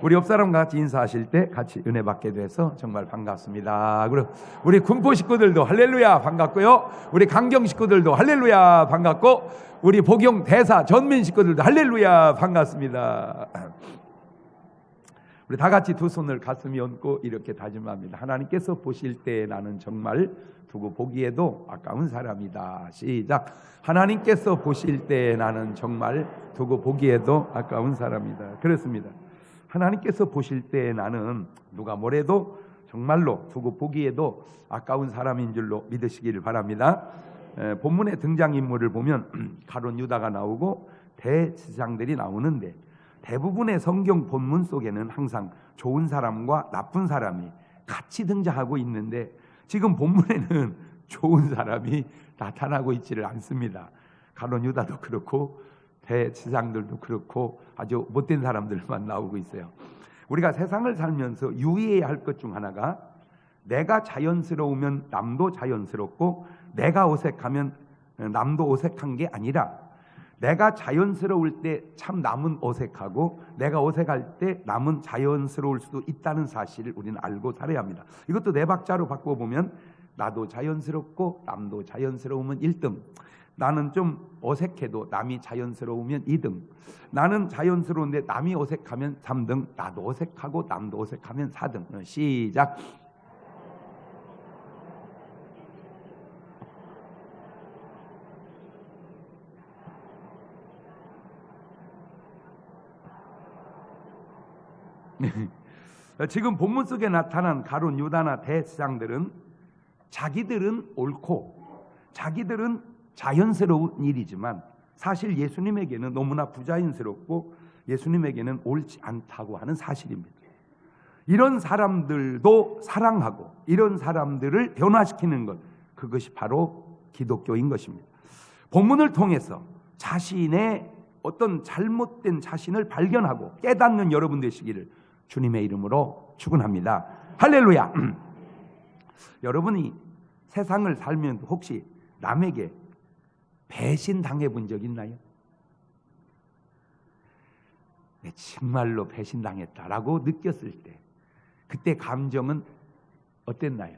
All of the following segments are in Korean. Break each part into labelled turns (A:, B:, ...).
A: 우리 옆 사람과 같이 인사하실 때 같이 은혜 받게 돼서 정말 반갑습니다. 그리고 우리 군포 식구들도 할렐루야 반갑고요. 우리 강경 식구들도 할렐루야 반갑고, 우리 복용 대사 전민 식구들도 할렐루야 반갑습니다. 우리 다 같이 두 손을 가슴에 얹고 이렇게 다짐합니다. 하나님께서 보실 때 나는 정말 두고 보기에도 아까운 사람이다. 시작. 하나님께서 보실 때 나는 정말 두고 보기에도 아까운 사람이다. 그렇습니다. 하나님께서 보실 때 나는 누가 뭐래도 정말로 두고 보기에도 아까운 사람인 줄로 믿으시기를 바랍니다. 본문의 등장인물을 보면 가룟 유다가 나오고 대제사장들이 나오는데, 대부분의 성경 본문 속에는 항상 좋은 사람과 나쁜 사람이 같이 등장하고 있는데, 지금 본문에는 좋은 사람이 나타나고 있지를 않습니다. 가룟 유다도 그렇고 대제사장들도 그렇고 아주 못된 사람들만 나오고 있어요. 우리가 세상을 살면서 유의해야 할 것 중 하나가, 내가 자연스러우면 남도 자연스럽고 내가 어색하면 남도 어색한 게 아니라, 내가 자연스러울 때 참 남은 어색하고 내가 어색할 때 남은 자연스러울 수도 있다는 사실을 우리는 알고 살아야 합니다. 이것도 네 박자로 바꿔보면, 나도 자연스럽고 남도 자연스러우면 1등, 나는 좀 어색해도 남이 자연스러우면 2등, 나는 자연스러운데 남이 어색하면 3등, 나도 어색하고 남도 어색하면 4등. 시작. 지금 본문 속에 나타난 가룟 유다나 대제사장들은 자기들은 옳고 자기들은 자연스러운 일이지만, 사실 예수님에게는 너무나 부자연스럽고 예수님에게는 옳지 않다고 하는 사실입니다. 이런 사람들도 사랑하고 이런 사람들을 변화시키는 것, 그것이 바로 기독교인 것입니다. 본문을 통해서 자신의 어떤 잘못된 자신을 발견하고 깨닫는 여러분 되시기를 주님의 이름으로 축원합니다. 할렐루야. 여러분이 세상을 살면 혹시 남에게 배신 당해본 적 있나요? 네, 정말로 배신당했다라고 느꼈을 때 그때 감정은 어땠나요?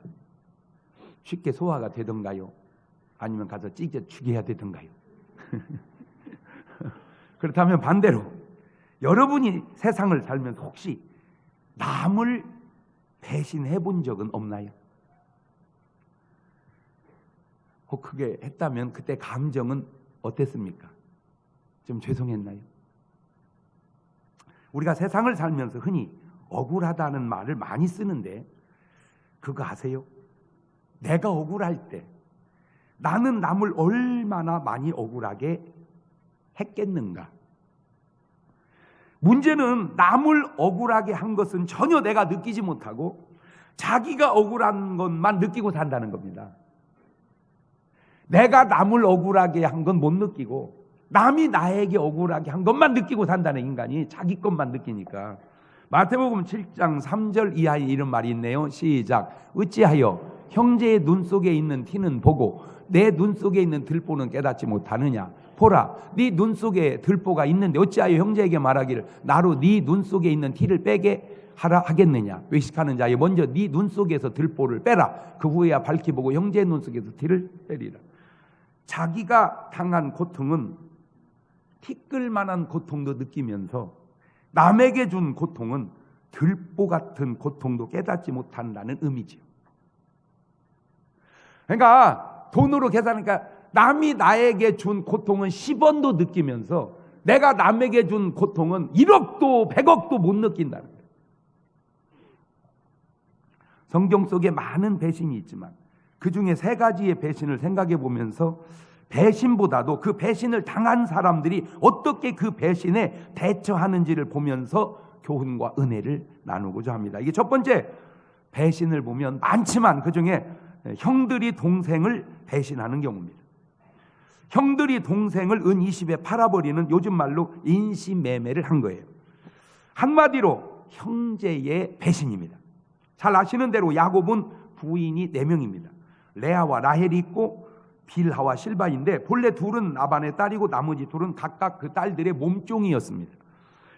A: 쉽게 소화가 되던가요? 아니면 가서 찢어 죽여야 되던가요? 그렇다면 반대로 여러분이 세상을 살면서 혹시 남을 배신해 본 적은 없나요? 혹 그게 했다면 그때 감정은 어땠습니까? 좀 죄송했나요? 우리가 세상을 살면서 흔히 억울하다는 말을 많이 쓰는데, 그거 아세요? 내가 억울할 때 나는 남을 얼마나 많이 억울하게 했겠는가? 문제는 남을 억울하게 한 것은 전혀 내가 느끼지 못하고 자기가 억울한 것만 느끼고 산다는 겁니다. 내가 남을 억울하게 한 건 못 느끼고 남이 나에게 억울하게 한 것만 느끼고 산다는 인간이 자기 것만 느끼니까. 마태복음 7장 3절 이하에 이런 말이 있네요. 시작. 어찌하여 형제의 눈 속에 있는 티는 보고 내 눈 속에 있는 들보는 깨닫지 못하느냐? 보라, 네 눈 속에 들보가 있는데 어찌하여 형제에게 말하기를 나로 네 눈 속에 있는 티를 빼게 하라 하겠느냐? 외식하는 자여, 먼저 네 눈 속에서 들보를 빼라. 그 후에야 밝히 보고 형제의 눈 속에서 티를 빼리라. 자기가 당한 고통은 티끌만한 고통도 느끼면서 남에게 준 고통은 들보 같은 고통도 깨닫지 못한다는 의미지요. 그러니까 돈으로 계산하니까 남이 나에게 준 고통은 10원도 느끼면서 내가 남에게 준 고통은 1억도 100억도 못 느낀다는 거예요. 성경 속에 많은 배신이 있지만 그 중에 3가지의 배신을 생각해 보면서 배신보다도 그 배신을 당한 사람들이 어떻게 그 배신에 대처하는지를 보면서 교훈과 은혜를 나누고자 합니다. 이게 첫 번째, 배신을 보면 많지만 그 중에 형들이 동생을 배신하는 경우입니다. 형들이 동생을 은 20에 팔아버리는, 요즘 말로 인신매매를 한 거예요. 한마디로 형제의 배신입니다. 잘 아시는 대로 야곱은 부인이 4명입니다. 레아와 라헬이 있고 빌하와 실바인데, 본래 둘은 라반의 딸이고 나머지 둘은 각각 그 딸들의 몸종이었습니다.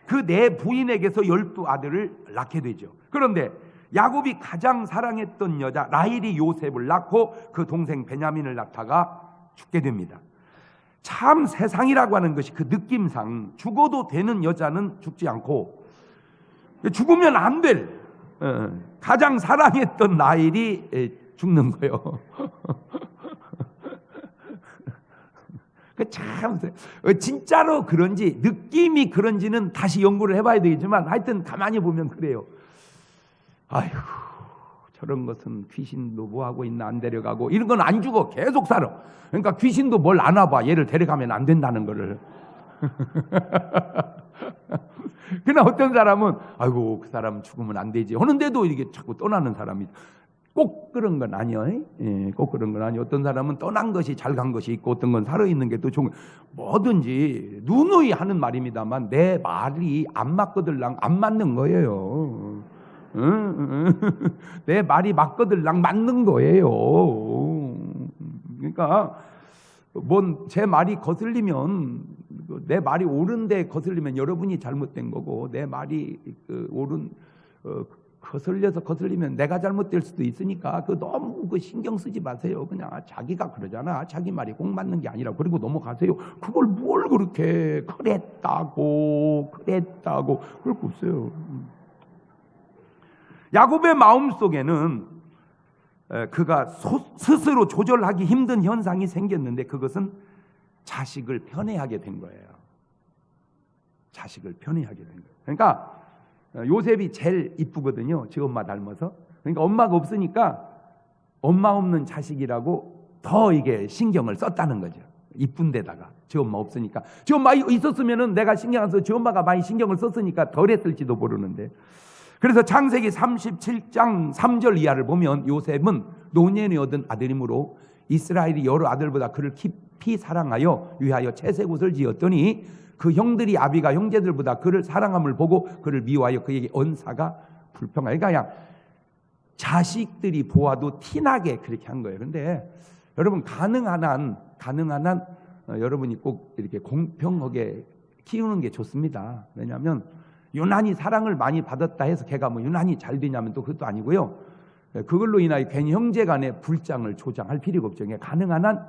A: 그 네 부인에게서 12아들을 낳게 되죠. 그런데 야곱이 가장 사랑했던 여자 라헬이 요셉을 낳고 그 동생 베냐민을 낳다가 죽게 됩니다. 참 세상이라고 하는 것이 그 느낌상 죽어도 되는 여자는 죽지 않고 죽으면 안 될 가장 사랑했던 라헬이 죽는 거예요. 참 진짜로 그런지 느낌이 그런지는 다시 연구를 해봐야 되겠지만 하여튼 가만히 보면 그래요. 아이고 저런 것은 귀신도 뭐 하고 있나 안 데려가고 이런 건 안 죽어 계속 살아. 그러니까 귀신도 뭘 안 와봐. 얘를 데려가면 안 된다는 거를. 그러나 어떤 사람은 아이고 그 사람 죽으면 안 되지 하는데도 이게 자꾸 떠나는 사람이 꼭 그런 건 아니요. 꼭 그런 건 아니요. 어떤 사람은 떠난 것이 잘 간 것이 있고 어떤 건 살아있는 게 또 좋은 뭐든지 누누이 하는 말입니다만 내 말이 안 맞거들랑 안 맞는 거예요. 내 말이 맞거들랑 맞는 거예요. 그러니까 뭔 제 말이 거슬리면 내 말이 옳은데 거슬리면 여러분이 잘못된 거고 내 말이 옳은 거슬리면 내가 잘못될 수도 있으니까 너무 신경 쓰지 마세요. 그냥 자기가 그러잖아. 자기 말이 꼭 맞는 게 아니라 그리고 넘어가세요. 그걸 뭘 그렇게 그랬다고 그럴 거 없어요. 야곱의 마음속에는 그가 스스로 조절하기 힘든 현상이 생겼는데 그것은 자식을 편애하게 된 거예요. 자식을 편애하게 된 거예요. 그러니까 요셉이 제일 이쁘거든요. 지 엄마 닮아서. 그러니까 엄마가 없으니까 엄마 없는 자식이라고 더 이게 신경을 썼다는 거죠. 이쁜 데다가 지 엄마 없으니까. 지 엄마 있었으면은 내가 신경 안 써서 지 엄마가 많이 신경을 썼으니까 덜 했을지도 모르는데. 그래서 창세기 37장 3절 이하를 보면 요셉은 노년에 얻은 아들이므로 이스라엘이 여러 아들보다 그를 깊이 사랑하여 위하여 채색옷을 지었더니 그 형들이 아비가 형제들보다 그를 사랑함을 보고 그를 미워하여 그에게 언사가 불평하여. 그러니까 그냥 자식들이 보아도 티나게 그렇게 한 거예요. 그런데 여러분 가능한 한 여러분이 꼭 이렇게 공평하게 키우는 게 좋습니다. 왜냐하면 유난히 사랑을 많이 받았다 해서 걔가 뭐 유난히 잘 되냐면 또 그것도 아니고요. 그걸로 인하여 괜히 형제 간의 불장을 조장할 필요가 없죠. 가능한 한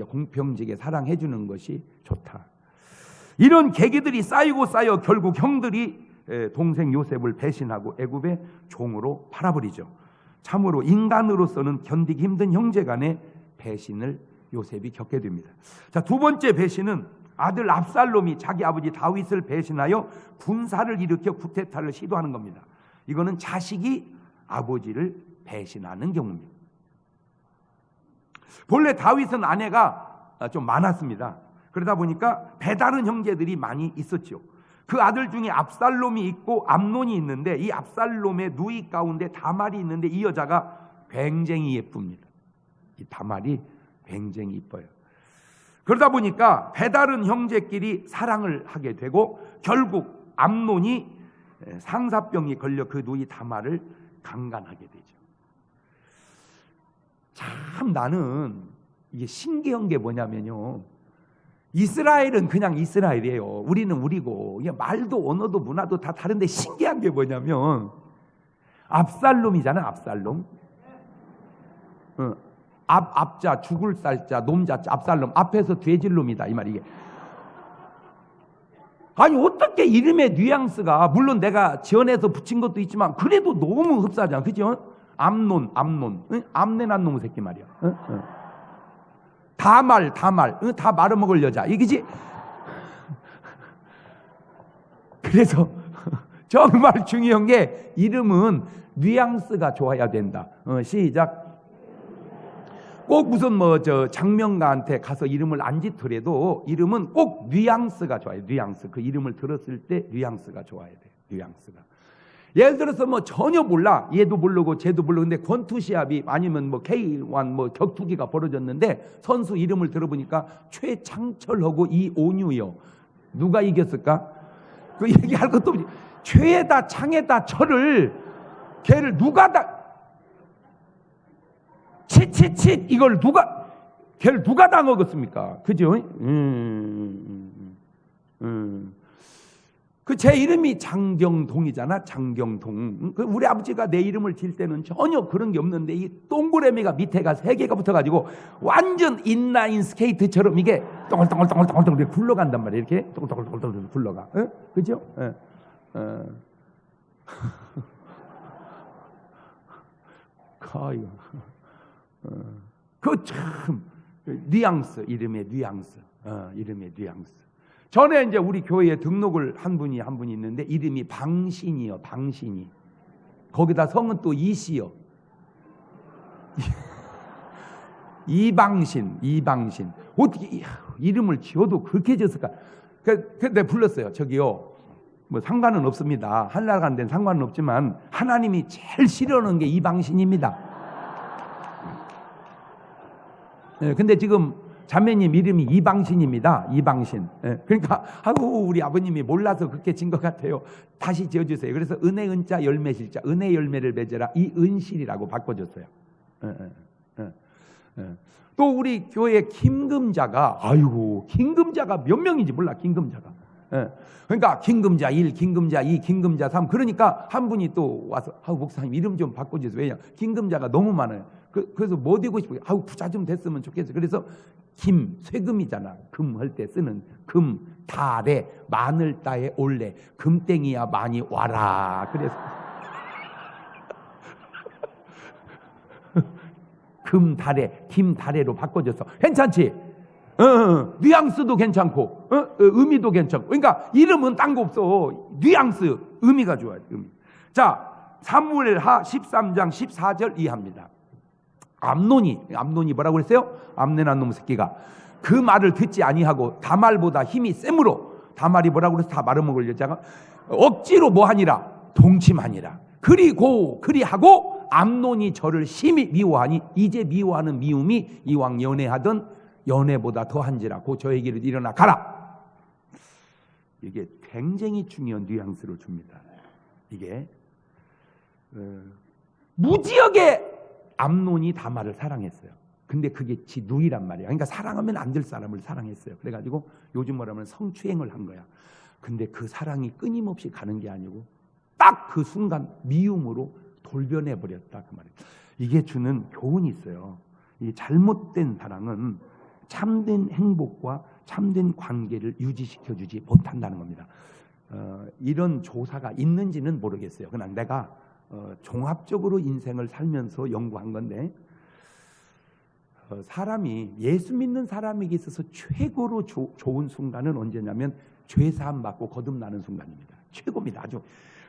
A: 공평하게 사랑해 주는 것이 좋다. 이런 계기들이 쌓여 결국 형들이 동생 요셉을 배신하고 애굽의 종으로 팔아버리죠. 참으로 인간으로서는 견디기 힘든 형제 간의 배신을 요셉이 겪게 됩니다. 자, 두 번째 배신은 아들 압살롬이 자기 아버지 다윗을 배신하여 군사를 일으켜 쿠데타를 시도하는 겁니다. 이거는 자식이 아버지를 배신하는 경우입니다. 본래 다윗은 아내가 좀 많았습니다. 그러다 보니까 배다른 형제들이 많이 있었죠. 그 아들 중에 압살롬이 있고 암논이 있는데 이 압살롬의 누이 가운데 다말이 있는데 이 여자가 굉장히 예쁩니다. 이 다말이 굉장히 이뻐요. 그러다 보니까 배다른 형제끼리 사랑을 하게 되고 결국 암논이 상사병이 걸려 그 누이 다말을 강간하게 되죠. 참 나는 이게 신기한 게 뭐냐면요. 이스라엘은 그냥 이스라엘이에요. 우리는 우리고 말도 언어도 문화도 다 다른데 신기한 게 뭐냐면 압살롬이잖아. 압살롬. 앞자 죽을 살자 놈자 압살롬 앞에서 돼질놈이다 이 말이게. 아니 어떻게 이름의 뉘앙스가 물론 내가 지어내서 붙인 것도 있지만 그래도 너무 흡사하잖아. 그죠? 암논 응? 암내난 놈의 새끼 말이야. 응? 다말 다 말아먹을 여자 이기지. 그래서 정말 중요한 게 이름은 뉘앙스가 좋아야 된다. 시작. 꼭 무슨 장명가한테 가서 이름을 안 짓더라도 이름은 꼭 뉘앙스가 좋아요. 뉘앙스. 그 이름을 들었을 때 뉘앙스가 좋아야 돼. 뉘앙스가. 예를 들어서 전혀 몰라. 얘도 모르고 쟤도 모르고 근데 권투시합이 아니면 K1 격투기가 벌어졌는데 선수 이름을 들어보니까 최창철하고 이온유요. 누가 이겼을까? 그 얘기할 것도 없지. 최에다 창에다 철을 걔를 누가 다 칫 이걸 걔를 누가 다 먹었습니까? 그죠? 그 제 이름이 장경동이잖아. 장경동. 그 우리 아버지가 내 이름을 질 때는 전혀 그런 게 없는데 이 동그라미가 밑에가 3개가 붙어가지고 완전 인라인 스케이트처럼 이게 동글동글동글동글 이렇게 굴러간단 말이에요. 이렇게 동글동글동글 굴러가. 어? 그죠? 이거. 그 참 뉘앙스, 이름의 뉘앙스. 이름의 뉘앙스. 전에 이제 우리 교회에 등록을 한 분이 있는데 이름이 방신이요. 방신이. 거기다 성은 또 이씨요. 이방신. 어떻게 이름을 지어도 그렇게 지었을까? 근데 불렀어요. 저기요. 뭐 상관은 없습니다. 하늘나라 가는 데는 상관은 없지만 하나님이 제일 싫어하는 게 이방신입니다. 근데 지금 자매님 이름이 이방신입니다. 이방신. 그러니까 우리 아버님이 몰라서 그렇게 진 것 같아요. 다시 지어주세요. 그래서 은혜 은자 열매 실자 은혜 열매를 맺어라 이 은실이라고 바꿔줬어요. 또 우리 교회 김금자가 김금자가 몇 명인지 몰라. 김금자가. 그러니까 김금자 1, 김금자 2, 김금자 3. 그러니까 한 분이 또 와서 목사님 이름 좀 바꿔주세요. 왜냐 김금자가 너무 많아요. 그래서 뭐 되고 싶어요? 부자 좀 됐으면 좋겠어요. 그래서 김, 쇠금이잖아. 금 할 때 쓰는 금, 달에 마늘 따에 올래 금땡이야 많이 와라. 그래서 금달에 김달에로 바꿔줬어. 괜찮지? 뉘앙스도 괜찮고 의미도 괜찮고. 그러니까 이름은 딴 거 없어. 뉘앙스, 의미가 좋아요. 의미. 자, 사무엘하 13장 14절 이하입니다. 암논이 뭐라고 그랬어요? 암내난 놈 새끼가 그 말을 듣지 아니하고 다말보다 힘이 세므로 다말이 뭐라고 그랬어? 다 말아먹을 여자가 억지로 뭐하니라? 동침하니라. 그리하고 암논이 저를 심히 미워하니 이제 미워하는 미움이 이왕 연애하던 연애보다 더한지라. 고 저에게로 일어나 가라. 이게 굉장히 중요한 뉘앙스를 줍니다. 이게 무지하게 암논이 다말을 사랑했어요. 근데 그게 지 누이란 말이야. 그러니까 사랑하면 안 될 사람을 사랑했어요. 그래가지고 요즘 뭐라면 성추행을 한 거야. 근데 그 사랑이 끊임없이 가는 게 아니고 딱 그 순간 미움으로 돌변해 버렸다 그 말이에요. 이게 주는 교훈이 있어요. 이 잘못된 사랑은 참된 행복과 참된 관계를 유지시켜주지 못한다는 겁니다. 이런 조사가 있는지는 모르겠어요. 그냥 내가 종합적으로 인생을 살면서 연구한 건데 사람이 예수 믿는 사람에게 있어서 최고로 좋은 순간은 언제냐면 죄사함 받고 거듭나는 순간입니다. 최고입니다. 아주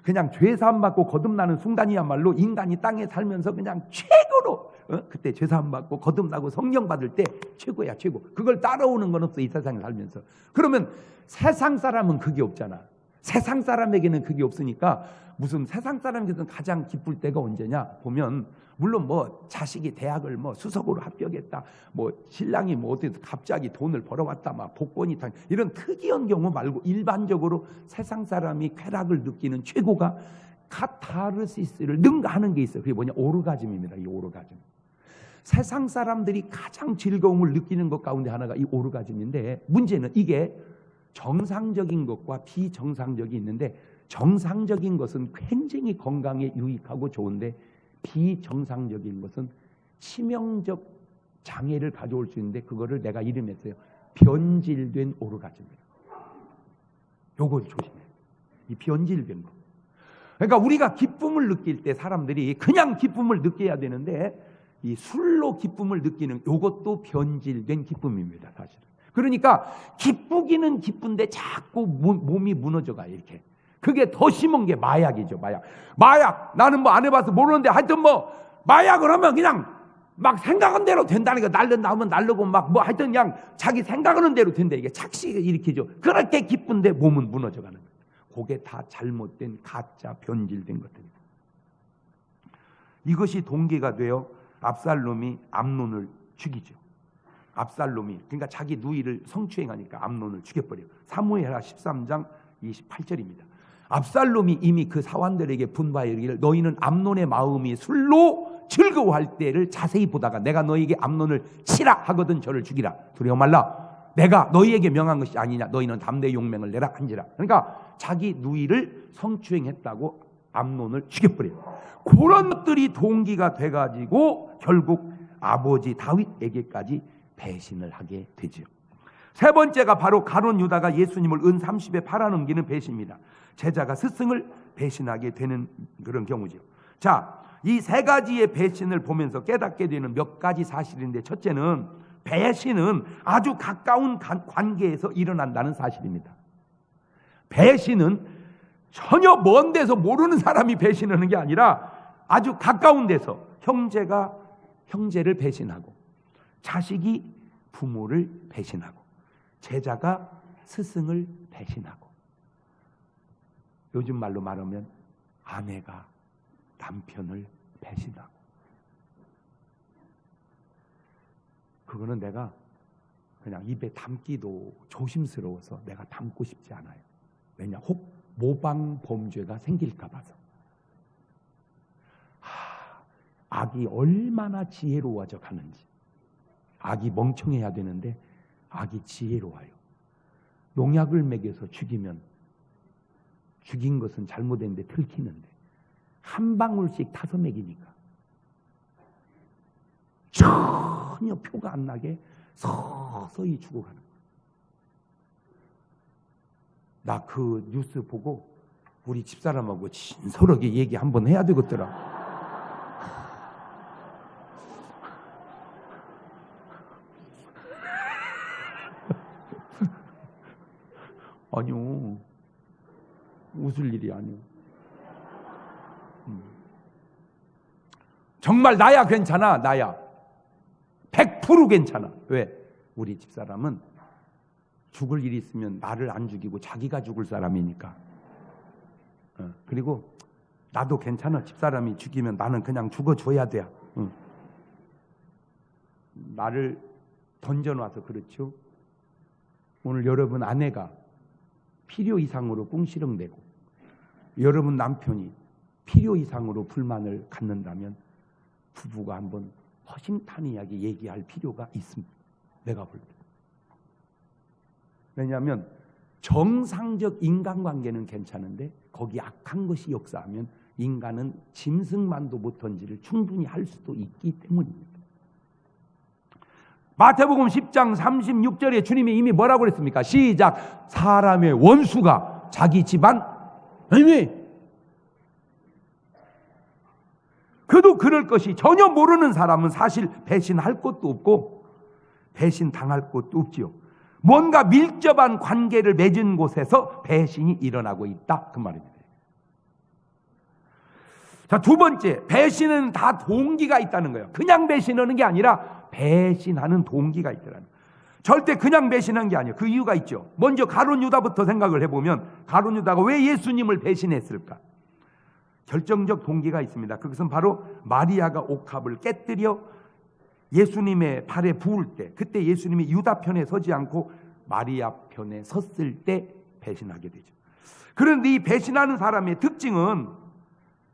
A: 그냥 죄사함 받고 거듭나는 순간이야말로 인간이 땅에 살면서 그냥 최고로 그때 죄사함 받고 거듭나고 성령 받을 때 최고야. 최고. 그걸 따라오는 건 없어. 이 세상에 살면서. 그러면 세상 사람은 그게 없잖아. 세상 사람에게는 그게 없으니까 무슨 세상 사람에게는 가장 기쁠 때가 언제냐 보면 물론 뭐 자식이 대학을 뭐 수석으로 합격했다, 뭐 신랑이 뭐 어디서 갑자기 돈을 벌어왔다, 막 복권이 타 이런 특이한 경우 말고 일반적으로 세상 사람이 쾌락을 느끼는 최고가 카타르시스를 능가하는 게 있어요. 그게 뭐냐? 오르가즘입니다. 이 오르가즘. 세상 사람들이 가장 즐거움을 느끼는 것 가운데 하나가 이 오르가즘인데 문제는 이게 정상적인 것과 비정상적이 있는데 정상적인 것은 굉장히 건강에 유익하고 좋은데 비정상적인 것은 치명적 장애를 가져올 수 있는데 그거를 내가 이름했어요. 변질된 오르가즘이에요. 요걸 조심해. 이 변질된 거. 그러니까 우리가 기쁨을 느낄 때 사람들이 그냥 기쁨을 느껴야 되는데 이 술로 기쁨을 느끼는 요것도 변질된 기쁨입니다. 사실은. 그러니까 기쁘기는 기쁜데 자꾸 몸이 무너져가요. 이렇게. 그게 더 심한 게 마약이죠. 마약 나는 뭐 안 해봐서 모르는데 하여튼 뭐 마약을 하면 그냥 막 생각한 대로 된다니까. 날른다 하면 날르고 막 뭐 하여튼 그냥 자기 생각하는 대로 된다. 이게 착시가 일으키죠. 그렇게 기쁜데 몸은 무너져가는 거예요. 그게 다 잘못된 가짜 변질된 것들입니다. 이것이 동기가 되어 압살롬이 암논을 죽이죠. 압살롬이 그러니까 자기 누이를 성추행하니까 암논을 죽여버려요. 사무엘하 13장 28절입니다. 압살롬이 이미 그 사환들에게 분바해 이르기를 너희는 암논의 마음이 술로 즐거워할 때를 자세히 보다가 내가 너희에게 암논을 치라 하거든 저를 죽이라. 두려워 말라. 내가 너희에게 명한 것이 아니냐. 너희는 담대히 용맹을 내라 한지라. 그러니까 자기 누이를 성추행했다고 암논을 죽여버려요. 그런 것들이 동기가 돼가지고 결국 아버지 다윗에게까지 배신을 하게 되죠. 세 번째가 바로 가룟 유다가 예수님을 은 30에 팔아넘기는 배신입니다. 제자가 스승을 배신하게 되는 그런 경우죠. 자, 이 세 가지의 배신을 보면서 깨닫게 되는 몇 가지 사실인데, 첫째는 배신은 아주 가까운 관계에서 일어난다는 사실입니다. 배신은 전혀 먼 데서 모르는 사람이 배신하는 게 아니라 아주 가까운 데서 형제가 형제를 배신하고, 자식이 부모를 배신하고, 제자가 스승을 배신하고, 요즘 말로 말하면 아내가 남편을 배신하고. 그거는 내가 그냥 입에 담기도 조심스러워서 내가 담고 싶지 않아요. 왜냐? 혹 모방 범죄가 생길까 봐서. 악이 얼마나 지혜로워져 가는지. 악이 멍청해야 되는데 악이 지혜로워요. 농약을 먹여서 죽이면 죽인 것은 잘못했는데 들키는데 한 방울씩 타서 먹이니까 전혀 표가 안 나게 서서히 죽어가는 거예요. 나 그 뉴스 보고 우리 집사람하고 진솔하게 얘기 한번 해야 되겠더라. 아니요, 웃을 일이 아니요. 정말 나야 괜찮아. 나야 100% 괜찮아. 왜? 우리 집사람은 죽을 일이 있으면 나를 안 죽이고 자기가 죽을 사람이니까. 그리고 나도 괜찮아. 집사람이 죽이면 나는 그냥 죽어줘야 돼. 나를 던져놔서 그렇죠. 오늘 여러분 아내가 필요 이상으로 꿍시렁대고 여러분 남편이 필요 이상으로 불만을 갖는다면 부부가 한번 허심탄회하게 얘기할 필요가 있습니다. 내가 볼 때. 왜냐하면 정상적 인간관계는 괜찮은데 거기 악한 것이 역사하면 인간은 짐승만도 못한 일을 충분히 할 수도 있기 때문입니다. 마태복음 10장 36절에 주님이 이미 뭐라고 그랬습니까? 시작. 사람의 원수가 자기 집안 아니, 그도 그럴 것이 전혀 모르는 사람은 사실 배신할 것도 없고 배신당할 것도 없지요. 뭔가 밀접한 관계를 맺은 곳에서 배신이 일어나고 있다, 그 말입니다. 자, 두 번째, 배신은 다 동기가 있다는 거예요. 그냥 배신하는 게 아니라 배신하는 동기가 있더라는 거예요. 절대 그냥 배신한 게 아니에요. 그 이유가 있죠. 먼저 가룟 유다부터 생각을 해보면 가룟 유다가 왜 예수님을 배신했을까? 결정적 동기가 있습니다. 그것은 바로 마리아가 옥합을 깨뜨려 예수님의 발에 부을 때, 그때 예수님이 유다 편에 서지 않고 마리아 편에 섰을 때 배신하게 되죠. 그런데 이 배신하는 사람의 특징은,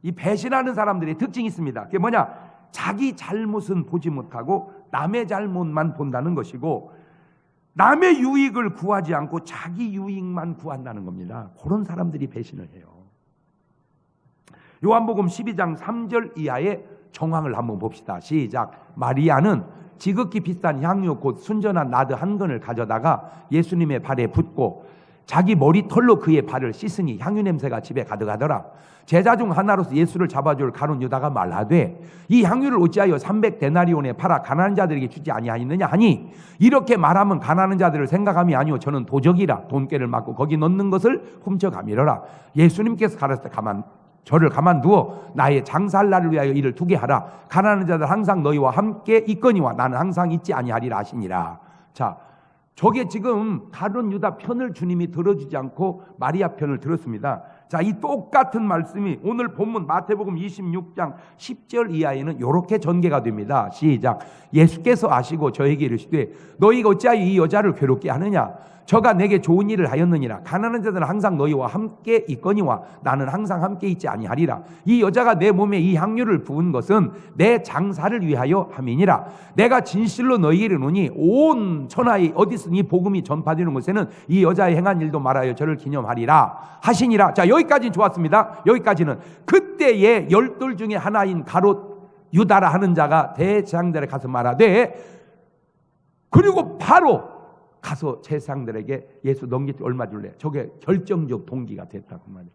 A: 이 배신하는 사람들의 특징이 있습니다. 그게 뭐냐? 자기 잘못은 보지 못하고 남의 잘못만 본다는 것이고, 남의 유익을 구하지 않고 자기 유익만 구한다는 겁니다. 그런 사람들이 배신을 해요. 요한복음 12장 3절 이하의 정황을 한번 봅시다. 시작. 마리아는 지극히 비싼 향유 곧 순전한 나드 한 근을 가져다가 예수님의 발에 붓고 자기 머리털로 그의 발을 씻으니 향유 냄새가 집에 가득하더라. 제자 중 하나로서 예수를 잡아줄 가룟 유다가 말하되 이 향유를 어찌하여 300데나리온에 팔아 가난한 자들에게 주지 아니하였느냐 하니, 이렇게 말하면 가난한 자들을 생각함이 아니오 저는 도적이라 돈꾀를 맞고 거기 넣는 것을 훔쳐가미러라. 예수님께서 가라사대 저를 가만두어 나의 장사할 날을 위하여 이를 두게 하라. 가난한 자들 항상 너희와 함께 있거니와 나는 항상 있지 아니하리라 하시니라. 자, 저게 지금 가룟 유다 편을 주님이 들어주지 않고 마리아 편을 들었습니다. 자, 이 똑같은 말씀이 오늘 본문 마태복음 26장 10절 이하에는 이렇게 전개가 됩니다. 시작. 예수께서 아시고 저에게 이르시되 너희가 어찌하여 이 여자를 괴롭게 하느냐? 저가 내게 좋은 일을 하였느니라. 가난한 자들은 항상 너희와 함께 있거니와 나는 항상 함께 있지 아니하리라. 이 여자가 내 몸에 이 향유를 부은 것은 내 장사를 위하여 함이니라. 내가 진실로 너희에게 이르노니 온 천하에 어디서든 이 복음이 전파되는 곳에는 이 여자의 행한 일도 말하여 저를 기념하리라 하시니라. 자, 여기까지는 좋았습니다. 여기까지는 그때의 12 중에 하나인 가롯 유다라 하는 자가 대제사장들에 가서 말하되, 그리고 바로 가서 제사장들에게 예수 넘길 때 얼마 줄래? 저게 결정적 동기가 됐다고 말이에요.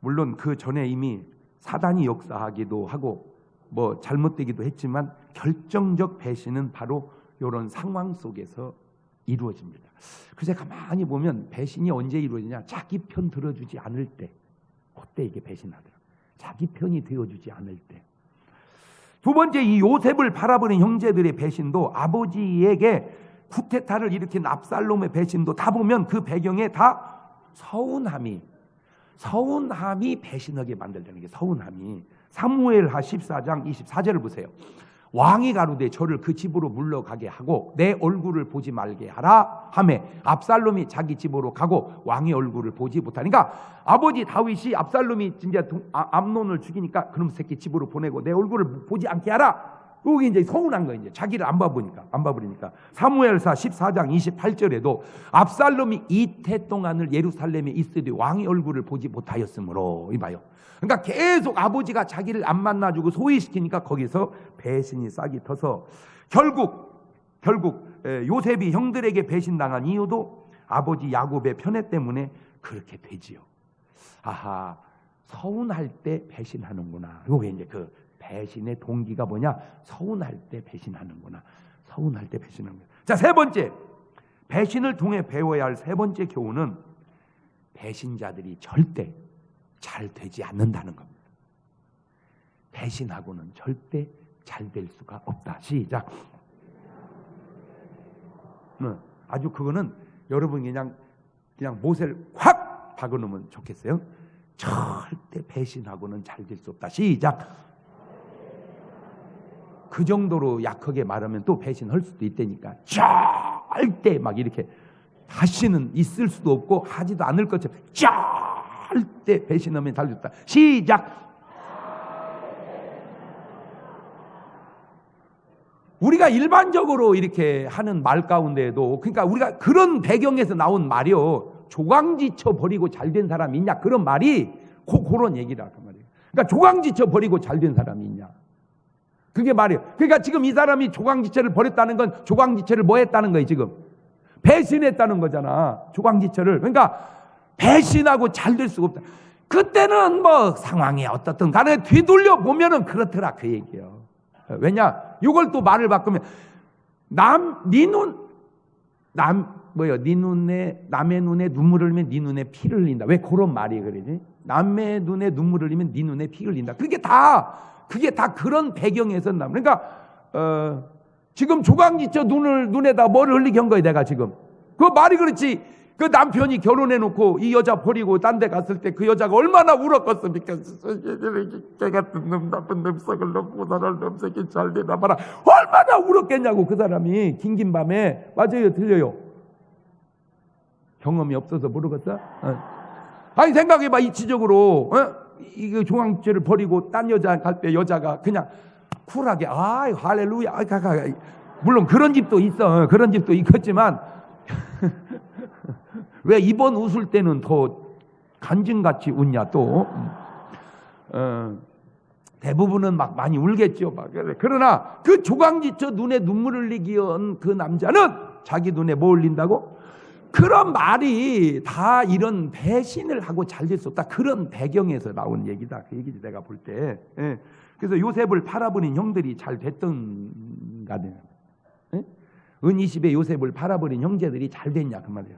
A: 물론 그 전에 이미 사단이 역사하기도 하고 뭐 잘못되기도 했지만 결정적 배신은 바로 이런 상황 속에서 이루어집니다. 그래서 가만히 보면 배신이 언제 이루어지냐? 자기 편 들어주지 않을 때, 그때 이게 배신하더라. 자기 편이 되어주지 않을 때. 두 번째, 이 요셉을 바라보는 형제들의 배신도, 아버지에게 쿠데타를 일으킨 압살롬의 배신도 다 보면 그 배경에 다 서운함이 배신하게 만들다는 게 서운함이. 사무엘하 14장 24절을 보세요. 왕이 가로되 저를 그 집으로 물러가게 하고 내 얼굴을 보지 말게 하라 하매 압살롬이 자기 집으로 가고 왕의 얼굴을 보지 못하니까, 아버지 다윗이 압살롬이 진짜 암논을 죽이니까 그놈 새끼 집으로 보내고 내 얼굴을 보지 않게 하라. 그게 이제 서운한 거예요. 이제 자기를 안 봐버리니까. 사무엘사 14장 28절에도 압살롬이 이태 동안을 예루살렘에 있으되 왕의 얼굴을 보지 못하였으므로, 이봐요. 그러니까 계속 아버지가 자기를 안 만나주고 소외시키니까 거기서 배신이 싹이 터서 결국 요셉이 형들에게 배신당한 이유도 아버지 야곱의 편애 때문에 그렇게 되지요. 아하, 서운할 때 배신하는구나. 이거 왜 이제 그 배신의 동기가 뭐냐? 서운할 때 배신하는구나. 서운할 때 배신하는구나. 자, 세 번째, 배신을 통해 배워야 할 세 번째 교훈은 배신자들이 절대 잘 되지 않는다는 겁니다. 배신하고는 절대 잘 될 수가 없다. 시작. 아주 그거는 여러분 그냥 못을 확 박아놓으면 좋겠어요. 절대 배신하고는 잘 될 수 없다. 시작. 그 정도로 약하게 말하면 또 배신할 수도 있다니까. 절대 막 이렇게 다시는 있을 수도 없고 하지도 않을 것처럼 절대 배신하면 잘 됐다. 시작. 우리가 일반적으로 이렇게 하는 말 가운데에도, 그러니까 우리가 그런 배경에서 나온 말이요, 조강지쳐 버리고 잘된 사람이 있냐, 그런 말이 그런 얘기라 그 말이에요. 그러니까 조강지쳐 버리고 잘된 사람이 있냐, 그게 말이에요. 그러니까 지금 이 사람이 조강지처를 버렸다는 건 조강지처를 뭐 했다는 거예요? 지금 배신했다는 거잖아. 조강지처를. 그러니까 배신하고 잘 될 수가 없다. 그때는 뭐 상황이 어떻든 간에 뒤돌려 보면은 그렇더라 그 얘기예요. 왜냐? 이걸 또 말을 바꾸면 남의 눈에 눈물을 흘리면 네 눈에 피를 흘린다. 왜 그런 말이 그러지? 남의 눈에 눈물을 흘리면 네 눈에 피 흘린다. 그게 다 그런 배경에서 나. 그러니까 지금 조강지처 눈에다 뭐를 흘리게 한 거예요, 내가 지금. 그 말이 그렇지. 그 남편이 결혼해놓고 이 여자 버리고 딴 데 갔을 때 그 여자가 얼마나 울었겠습니까? 개 같은 놈, 나쁜 놈, 썩을 놈, 고단할 놈, 새끼 잘 되나 봐라. 얼마나 울었겠냐고, 그 사람이. 긴긴 밤에. 맞아요, 들려요? 경험이 없어서 모르겠어? 아니, 생각해봐, 이치적으로. 이거 조강지처를 버리고 딴 여자 갈 때 여자가 그냥 쿨하게, 할렐루야. 물론 그런 집도 있어. 그런 집도 있겠지만, 왜 이번 웃을 때는 더 간증같이 웃냐 또. 대부분은 막 많이 울겠죠. 그러나 그 조강지처 눈에 눈물 흘리기 한 그 남자는 자기 눈에 뭐 흘린다고? 그런 말이 다 이런 배신을 하고 잘 될 수 없다. 그런 배경에서 나온 얘기다. 그 얘기지 내가 볼 때. 그래서 요셉을 팔아버린 형들이 잘 됐던 가네. 은이십의 요셉을 팔아버린 형제들이 잘 됐냐 그 말이야.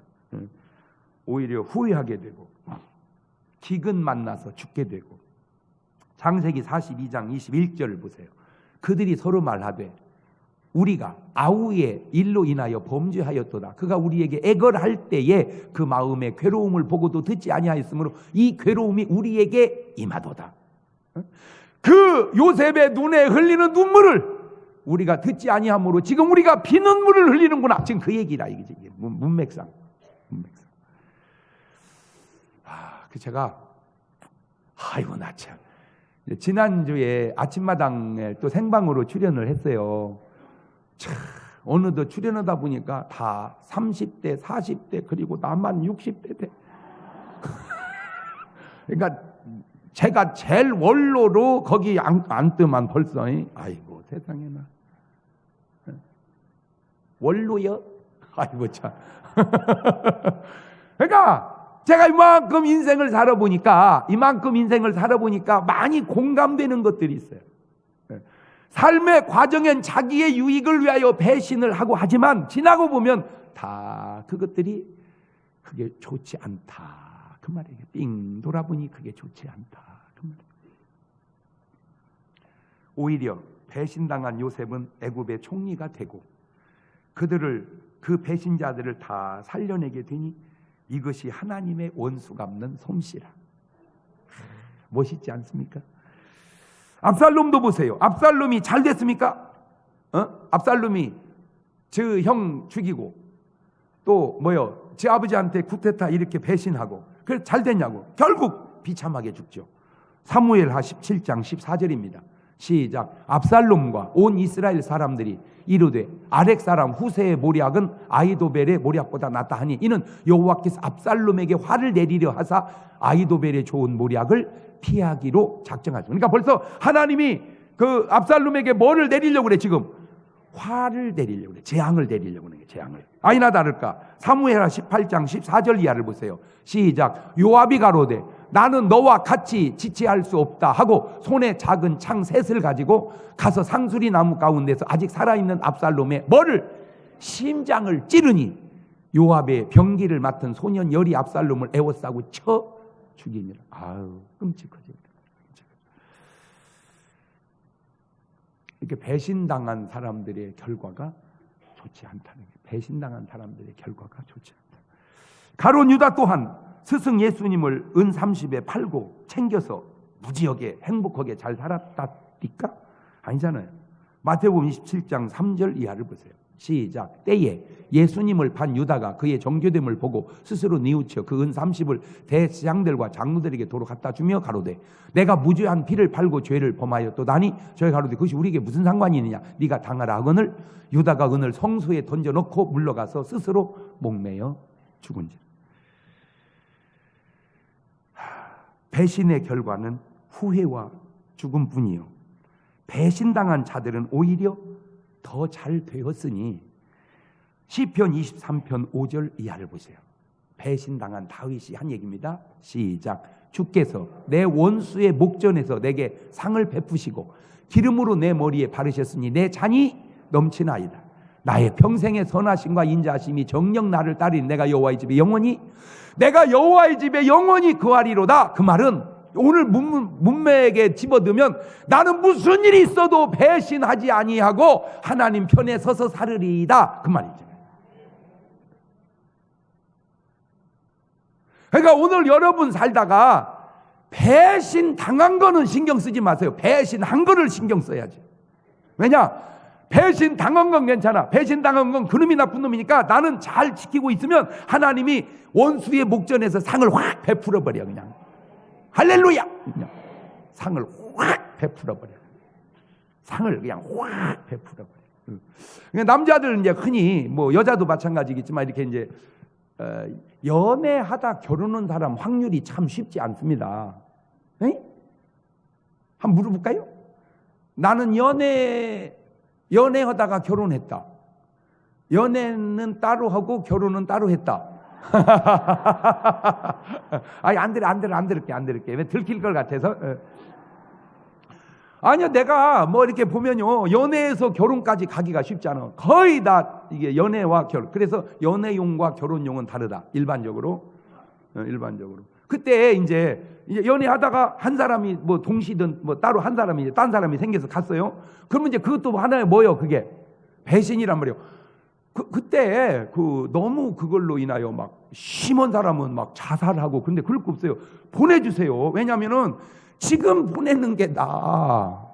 A: 오히려 후회하게 되고 기근 만나서 죽게 되고. 창세기 42장 21절을 보세요. 그들이 서로 말하되 우리가 아우의 일로 인하여 범죄하였도다. 그가 우리에게 애걸할 때에 그 마음의 괴로움을 보고도 듣지 아니하였으므로 이 괴로움이 우리에게 임하도다. 그 요셉의 눈에 흘리는 눈물을 우리가 듣지 아니함으로 지금 우리가 피눈물을 흘리는구나. 지금 그 얘기라 이게 문맥상. 제가 아이고 나 참. 지난주에 아침마당에 또 생방으로 출연을 했어요. 참 어느덧 출연하다 보니까 다 30대, 40대 그리고 나만 60대 돼. 그러니까 제가 제일 원로로 거기 앉더만 벌써 아이고 세상에나 원로요? 아이고 참. 그러니까 제가 이만큼 인생을 살아보니까 많이 공감되는 것들이 있어요. 삶의 과정엔 자기의 유익을 위하여 배신을 하고 하지만 지나고 보면 다 그것들이 그게 좋지 않다. 그 말이에요. 삥 돌아보니 그게 좋지 않다. 그 말이에요. 오히려 배신당한 요셉은 애굽의 총리가 되고 그 배신자들을 다 살려내게 되니 이것이 하나님의 원수 갚는 솜씨라. 멋있지 않습니까? 압살롬도 보세요. 압살롬이 잘 됐습니까? 압살롬이 저 형 죽이고 또 제 아버지한테 쿠데타 이렇게 배신하고 그래 잘 됐냐고. 결국 비참하게 죽죠. 사무엘하 17장 14절입니다. 시작. 압살롬과 온 이스라엘 사람들이 이르되 아렉 사람 후세의 모략은 아히도벨의 모략보다 낫다 하니 이는 여호와께서 압살롬에게 화를 내리려 하사 아히도벨의 좋은 모략을 피하기로 작정하죠. 그러니까 벌써 하나님이 그 압살롬에게 뭐를 내리려고 그래? 지금 화를 내리려고 그래. 재앙을 내리려고 그래. 재앙을. 아니나 다를까 사무엘하 18장 14절 이하를 보세요. 시작. 요압이 가로되 나는 너와 같이 지체할 수 없다 하고 손에 작은 창 셋을 가지고 가서 상수리 나무 가운데서 아직 살아있는 압살롬의 심장을 찌르니 요압의 병기를 맡은 소년 열이 압살롬을 에워싸고 쳐 죽이니라. 아유 끔찍하죠. 이렇게 배신당한 사람들의 결과가 좋지 않다는 게 배신당한 사람들의 결과가 좋지 않다. 가룟 유다 또한 스승 예수님을 은 30에 팔고 챙겨서 무지하게 행복하게 잘 살았다니까? 아니잖아요. 마태복음 27장 3절 이하를 보세요. 시작. 때에 예수님을 판 유다가 그의 정교됨을 보고 스스로 뉘우쳐 그 은 30을 대장들과 장로들에게 도로 갖다 주며 가로되 내가 무죄한 피를 팔고 죄를 범하였도다니 저희 가로되 그것이 우리에게 무슨 상관이 있느냐. 네가 당하라 하거늘 유다가 은을 성소에 던져놓고 물러가서 스스로 목매어 죽은지라. 배신의 결과는 후회와 죽음뿐이요 배신당한 자들은 오히려 더 잘 되었으니 시편 23편 5절 이하를 보세요. 배신당한 다윗이 한 얘기입니다. 시작. 주께서 내 원수의 목전에서 내게 상을 베푸시고 기름으로 내 머리에 바르셨으니 내 잔이 넘치나이다. 나의 평생의 선하심과 인자하심이 정녕 나를 따르니 내가 여호와의 집에 영원히 거하리로다. 그 말은 오늘 문맥에 집어넣으면 나는 무슨 일이 있어도 배신하지 아니하고 하나님 편에 서서 살으리이다. 그 말이죠. 그러니까 오늘 여러분 살다가 배신 당한 거는 신경 쓰지 마세요. 배신한 거를 신경 써야지. 왜냐? 배신 당한 건 괜찮아. 배신 당한 건 그놈이 나쁜 놈이니까 나는 잘 지키고 있으면 하나님이 원수의 목전에서 상을 확 베풀어 버려. 그냥 할렐루야. 그냥 상을 확 베풀어 버려. 상을 그냥 확 베풀어 버려. 그러니까 남자들 이제 흔히 여자도 마찬가지겠지만 이렇게 이제 연애하다 결혼한 사람 확률이 참 쉽지 않습니다. 에? 한번 물어볼까요? 나는 연애하다가 결혼했다. 연애는 따로 하고 결혼은 따로 했다. 아니 안 들을게. 왜 들킬 것 같아서. 아니요, 내가 이렇게 보면요, 연애에서 결혼까지 가기가 쉽지 않아. 거의 다 이게 연애와 결혼. 그래서 연애용과 결혼용은 다르다. 일반적으로. 그때 이제 연애하다가 한 사람이 동시든 따로 한 사람이 딴 사람이 생겨서 갔어요. 그러면 이제 그것도 하나의 그게 배신이란 말이에요. 그때 너무 그걸로 인하여 막 심한 사람은 막 자살하고. 근데 그럴 거 없어요. 보내주세요. 왜냐면은 지금 보내는 게 나아.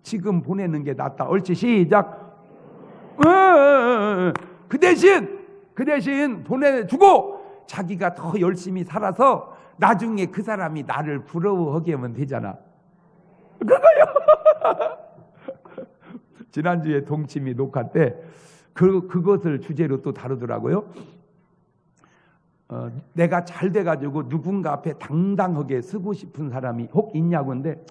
A: 지금 보내는 게 낫다. 옳지, 시작. 그 대신 보내주고 자기가 더 열심히 살아서 나중에 그 사람이 나를 부러워하게 하면 되잖아. 그거요. 지난주에 동치미 녹화 때 그것을 주제로 또 다루더라고요. 내가 잘 돼가지고 누군가 앞에 당당하게 서고 싶은 사람이 혹 있냐고. 근데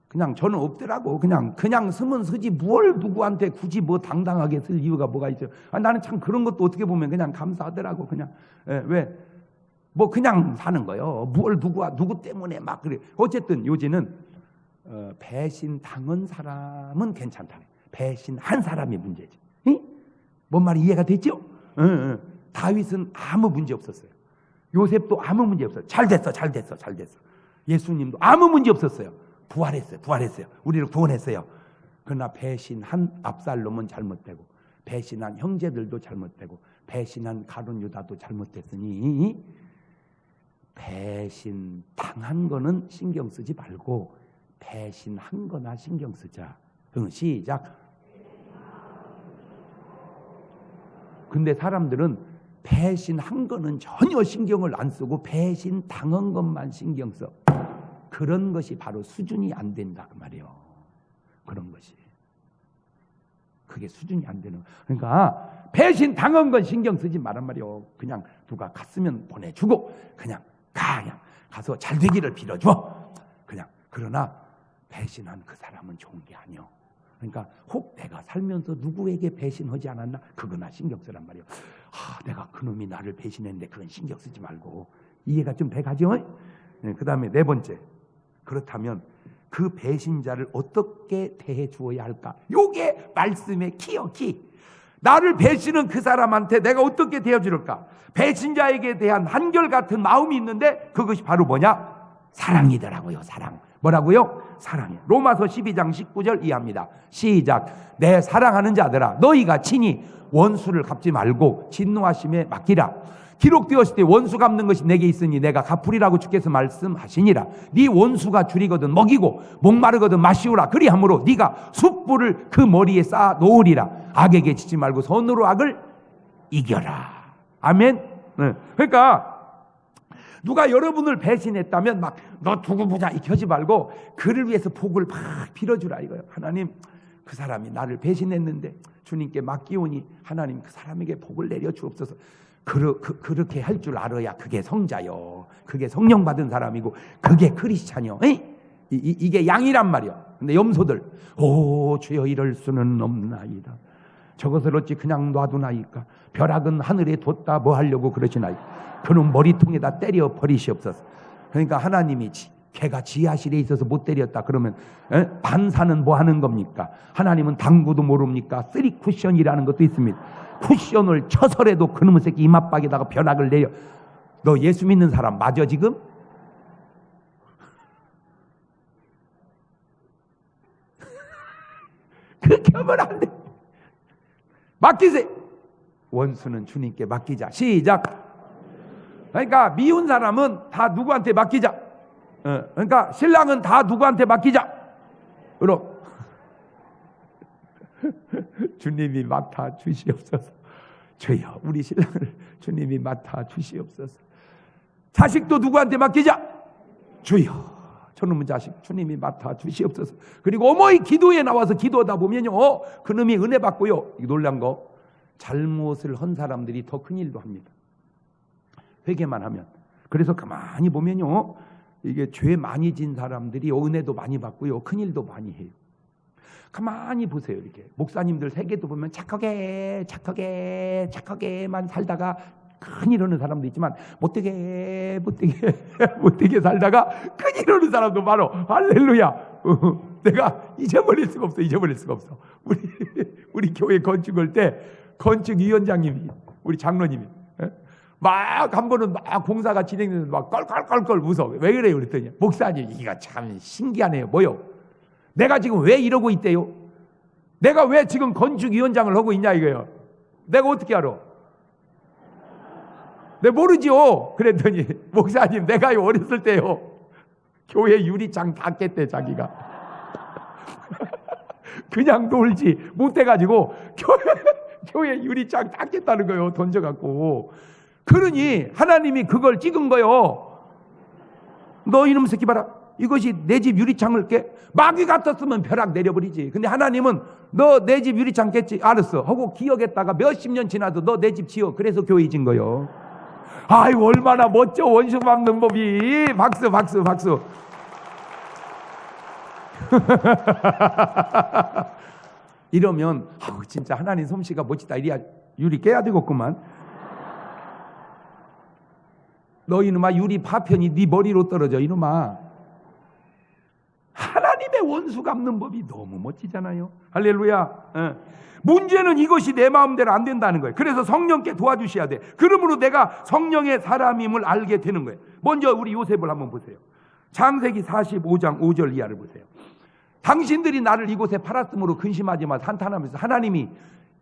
A: 그냥 저는 없더라고. 그냥 서면 서지 뭘 누구한테 굳이 뭐 당당하게 쓸 이유가 뭐가 있죠. 나는 참 그런 것도 어떻게 보면 그냥 감사하더라고. 그냥 왜 뭐 그냥 사는 거예요. 뭘 누구 때문에 막 그래. 어쨌든 요지는 배신 당한 사람은 괜찮다. 배신한 사람이 문제지. 응? 뭔 말이 이해가 됐죠? 다윗은 아무 문제 없었어요. 요셉도 아무 문제 없어요. 잘 됐어. 예수님도 아무 문제 없었어요. 부활했어요. 우리를 구원했어요. 그러나 배신한 압살롬은 잘못되고, 배신한 형제들도 잘못되고, 배신한 가룟 유다도 잘못됐으니 배신 당한 거는 신경 쓰지 말고 배신한 거나 신경 쓰자. 시작. 근데 사람들은 배신한 거는 전혀 신경을 안 쓰고 배신 당한 것만 신경 써. 그런 것이 바로 수준이 안 된다 그 말이에요. 그런 것이. 그게 수준이 안 되는. 그러니까 배신 당한 건 신경 쓰지 말란 말이에요. 그냥 누가 갔으면 보내주고 그냥 가서 잘 되기를 빌어줘. 그냥. 그러나 배신한 그 사람은 좋은 게 아니요. 그러니까 혹 내가 살면서 누구에게 배신하지 않았나? 그거나 신경 쓰란 말이에요. 내가 그놈이 나를 배신했는데 그건 신경 쓰지 말고. 이해가 좀 돼가죠? 그 다음에 네 번째. 그렇다면 그 배신자를 어떻게 대해 주어야 할까? 요게 말씀의 키요, 키. 나를 배신한 그 사람한테 내가 어떻게 대해 줄까? 배신자에게 대한 한결같은 마음이 있는데 그것이 바로 뭐냐? 사랑이더라고요. 사랑. 뭐라고요? 사랑이에요. 로마서 12장 19절 이해합니다. 시작. 내 사랑하는 자들아 너희가 친히 원수를 갚지 말고 진노하심에 맡기라. 기록되었을 때 원수 갚는 것이 내게 있으니 내가 갚으리라고 주께서 말씀하시니라. 네 원수가 줄이거든 먹이고 목마르거든 마시우라. 그리함으로 네가 숯불을 그 머리에 쌓아 놓으리라. 악에게 지지 말고 선으로 악을 이겨라. 아멘. 그러니까 누가 여러분을 배신했다면 막 너 두고 보자 이렇게 하지 말고 그를 위해서 복을 막 빌어주라 이거예요. 하나님 그 사람이 나를 배신했는데 주님께 맡기오니 하나님 그 사람에게 복을 내려 주옵소서. 그렇게 할 줄 알아야 그게 성자요. 그게 성령 받은 사람이고 그게 크리스찬이요. 이게 양이란 말이요. 근데 염소들 오 주여 이럴 수는 없나이다. 저것을 어찌 그냥 놔두나이까. 벼락은 하늘에 뒀다 뭐 하려고 그러시나이까. 그놈 머리통에다 때려 버리시옵소서. 그러니까 하나님이 걔가 지하실에 있어서 못 때렸다 그러면 반사는 뭐 하는 겁니까? 하나님은 당구도 모릅니까? 쓰리 쿠션이라는 것도 있습니다. 쿠션을 쳐서라도 그놈의 새끼 이마박에다가 벼락을 내려. 너 예수 믿는 사람 맞아 지금? 그렇게 하면 안 돼. 맡기세요. 원수는 주님께 맡기자. 시작. 그러니까 미운 사람은 다 누구한테 맡기자. 그러니까 신랑은 다 누구한테 맡기자. 그럼 주님이 맡아 주시옵소서. 주여 우리 신랑을 주님이 맡아 주시옵소서. 자식도 누구한테 맡기자. 주여 저놈의 자식 주님이 맡아 주시옵소서. 그리고 어머니 기도에 나와서 기도하다 보면요 그놈이 은혜 받고요. 놀란 거 잘못을 한 사람들이 더 큰 일도 합니다. 회개만 하면. 그래서 가만히 보면요 이게 죄 많이 진 사람들이 은혜도 많이 받고요 큰 일도 많이 해요. 가만히 보세요. 이렇게 목사님들 세계도 보면 착하게만 살다가 큰일 하는 사람도 있지만 못되게 살다가 큰일 하는 사람도 많어. 할렐루야. 내가 잊어버릴 수가 없어. 우리 교회 건축할 때 건축위원장님이 우리 장로님이 막 한 번은 막 공사가 진행되는데 막 껄껄껄껄 웃어. 왜 그래요? 그랬더니 목사님 이거 참 신기하네요. 뭐요? 내가 지금 왜 이러고 있대요? 내가 왜 지금 건축위원장을 하고 있냐 이거예요. 내가 어떻게 알아? 내가 모르지요. 그랬더니 목사님 내가 어렸을 때요 교회 유리창 다 깼대 자기가. 그냥 놀지 못해가지고 교회 유리창 닦겠다는 거예요. 던져갖고. 그러니 하나님이 그걸 찍은 거예요. 너 이놈 새끼 봐라. 이것이 내 집 유리창을 깨? 마귀 같았으면 벼락 내려버리지. 근데 하나님은 너 내 집 유리창 깼지? 알았어 하고 기억했다가 몇십 년 지나도 너 내 집 지어. 그래서 교회 진 거예요. 아이고 얼마나 멋져. 원수 막는 법이. 박수 박수 박수. 이러면 진짜 하나님 솜씨가 멋지다. 이래야 유리 깨야 되겠구만. 너 이놈아 유리 파편이 네 머리로 떨어져. 이놈아. 하나님의 원수 갚는 법이 너무 멋지잖아요. 할렐루야. 문제는 이것이 내 마음대로 안 된다는 거예요. 그래서 성령께 도와주셔야 돼. 그러므로 내가 성령의 사람임을 알게 되는 거예요. 먼저 우리 요셉을 한번 보세요. 창세기 45장 5절 이하를 보세요. 당신들이 나를 이곳에 팔았으므로 근심하지 마서 한탄하면서 하나님이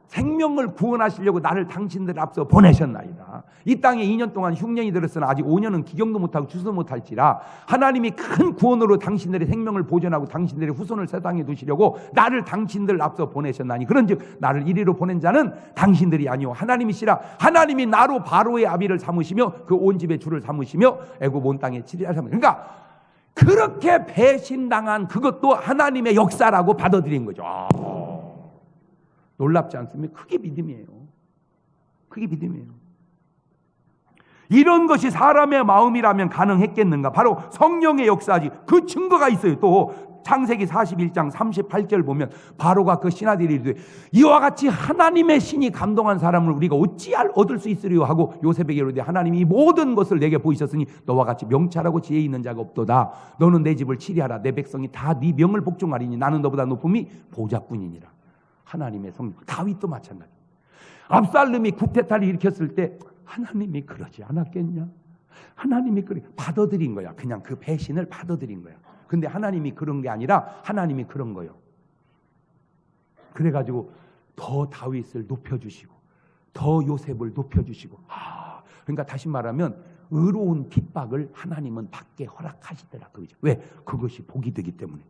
A: 생명을 구원하시려고 나를 당신들 앞서 보내셨나이다. 이 땅에 2년 동안 흉년이 들었으나 아직 5년은 기경도 못하고 추수 못할지라 하나님이 큰 구원으로 당신들의 생명을 보존하고 당신들의 후손을 세상에 두시려고 나를 당신들 앞서 보내셨나니 그런즉 나를 이리로 보낸 자는 당신들이 아니오 하나님이시라. 하나님이 나로 바로의 아비를 삼으시며 그 온 집의 주를 삼으시며 애굽 온 땅에 치리라 삼으시라. 그러니까 그렇게 배신당한 그것도 하나님의 역사라고 받아들인 거죠. 놀랍지 않습니까? 그게 믿음이에요. 그게 믿음이에요. 이런 것이 사람의 마음이라면 가능했겠는가? 바로 성령의 역사지. 그 증거가 있어요. 또 창세기 41장 38절 보면 바로가 그 신하들이 이르되 이와 같이 하나님의 신이 감동한 사람을 우리가 어찌할 얻을 수 있으리요 하고 요셉에게 이르되 하나님이 이 모든 것을 내게 보이셨으니 너와 같이 명철하고 지혜 있는 자가 없도다. 너는 내 집을 치리하라. 내 백성이 다 네 명을 복종하리니 나는 너보다 높음이 보좌뿐이니라. 하나님의 성령. 다윗도 마찬가지. 압살롬이 쿠데타를 일으켰을 때 하나님이 그러지 않았겠냐? 하나님이 받아들인 거야. 그냥 그 배신을 받아들인 거야. 근데 하나님이 그런 게 아니라 하나님이 그런 거예요. 그래가지고 더 다윗을 높여주시고 더 요셉을 높여주시고 그러니까 다시 말하면 의로운 핍박을 하나님은 받게 허락하시더라. 그거죠. 왜? 그것이 복이 되기 때문에.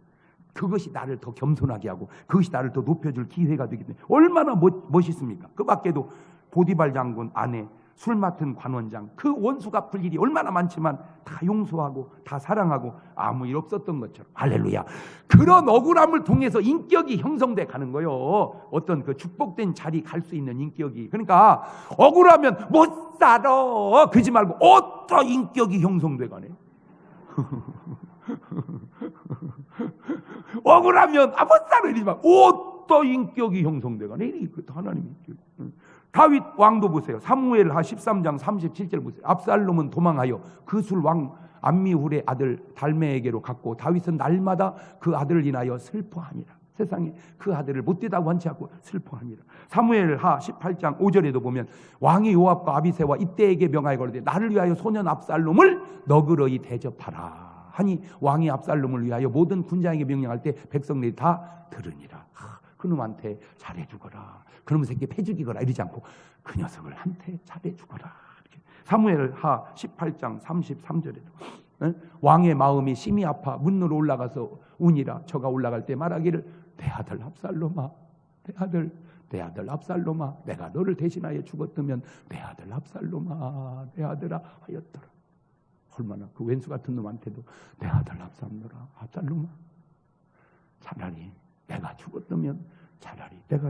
A: 그것이 나를 더 겸손하게 하고 그것이 나를 더 높여줄 기회가 되기 때문에 얼마나 멋있습니까? 그 밖에도 보디발 장군 아내, 술 맡은 관원장, 그 원수 갚을 일이 얼마나 많지만 다 용서하고 다 사랑하고 아무 일 없었던 것처럼. 할렐루야. 그런 억울함을 통해서 인격이 형성돼 가는 거예요. 어떤 그 축복된 자리 갈 수 있는 인격이. 그러니까 억울하면 못 살아 그러지 말고 어떤 인격이 형성돼 가네. 억울하면 못 살아 이러지 마. 어떤 인격이 형성돼 가네. 이게 하나님의 인격. 다윗 왕도 보세요. 사무엘하 13장 37절 보세요. 압살롬은 도망하여 그술 왕 암미훌의 아들 달메에게로 갔고 다윗은 날마다 그 아들을 인하여 슬퍼하니라. 세상에 그 아들을 못되다고 한지 않고 슬퍼하니라. 사무엘하 18장 5절에도 보면 왕이 요압과 아비새와 이때에게 명하여 거르되 나를 위하여 소년 압살롬을 너그러이 대접하라 하니 왕이 압살롬을 위하여 모든 군장에게 명령할 때 백성들이 다 들으니라. 그놈한테 잘해주거라. 그놈의 새끼 패죽이거라 이러지 않고 그 녀석을 한테 잘해주거라. 사무엘하 18장 33절에도 왕의 마음이 심히 아파 문으로 올라가서 우니라. 저가 올라갈 때 말하기를 내 아들 압살롬아, 내 아들 압살롬아, 내가 너를 대신하여 죽었다면 내 아들 압살롬아, 내 아들아 하였더라. 얼마나 그 왼수 같은 놈한테도 내 아들 압살롬아, 차라리 내가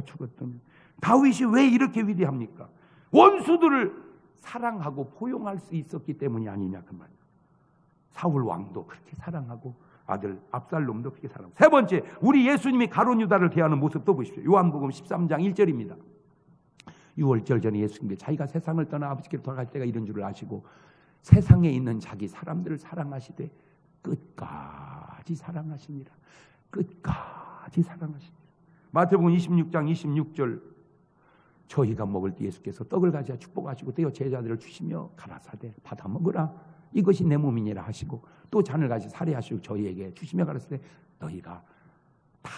A: 죽었다면, 다윗이 왜 이렇게 위대합니까? 원수들을 사랑하고 포용할 수 있었기 때문이 아니냐 그 말이에요. 사울 왕도 그렇게 사랑하고 아들 압살롬도 그렇게 사랑하고. 세 번째, 우리 예수님이 가룟 유다를 대하는 모습도 보십시오. 요한복음 13장 1절입니다. 6월절 전에 예수님께 자기가 세상을 떠나 아버지께로 돌아갈 때가 이런 줄을 아시고 세상에 있는 자기 사람들을 사랑하시되 끝까지 사랑하시니라. 끝까지 사랑하시니라. 마태복음 26장 26절 저희가 먹을 때 예수께서 떡을 가지어 축복하시고 떼어 제자들을 주시며 가라사대 받아 먹으라. 이것이 내 몸이니라 하시고 또 잔을 가지고 살해하시고 저희에게 주시며 가라사대 너희가 다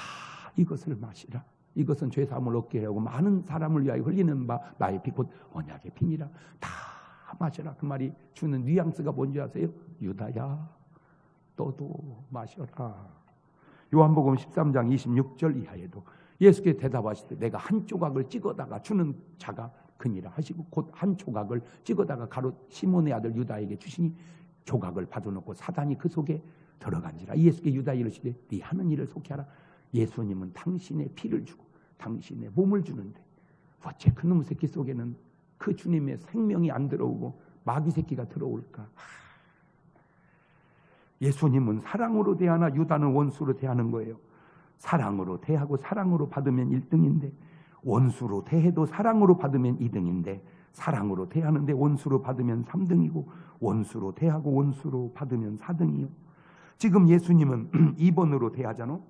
A: 이것을 마시라. 이것은 죄사함을 얻게 하고 많은 사람을 위하여 흘리는 바 나의 피 곧 언약의 피니라. 다 마셔라. 그 말이 주는 뉘앙스가 뭔지 아세요? 유다야 너도 마셔라. 요한복음 13장 26절 이하에도 예수께 대답하시되 내가 한 조각을 찍어다가 주는 자가 그니라 하시고 곧 한 조각을 찍어다가 가롯 시몬의 아들 유다에게 주시니 조각을 받아놓고 사단이 그 속에 들어간지라. 예수께 유다 이르시되 네 하는 일을 속히하라. 예수님은 당신의 피를 주고 당신의 몸을 주는데 어째 그놈 새끼 속에는 그 주님의 생명이 안 들어오고 마귀 새끼가 들어올까? 예수님은 사랑으로 대하나 유다는 원수로 대하는 거예요. 사랑으로 대하고 사랑으로 받으면 1등인데 원수로 대해도 사랑으로 받으면 2등인데 사랑으로 대하는데 원수로 받으면 3등이고 원수로 대하고 원수로 받으면 4등이요. 지금 예수님은 2번으로 대하잖아.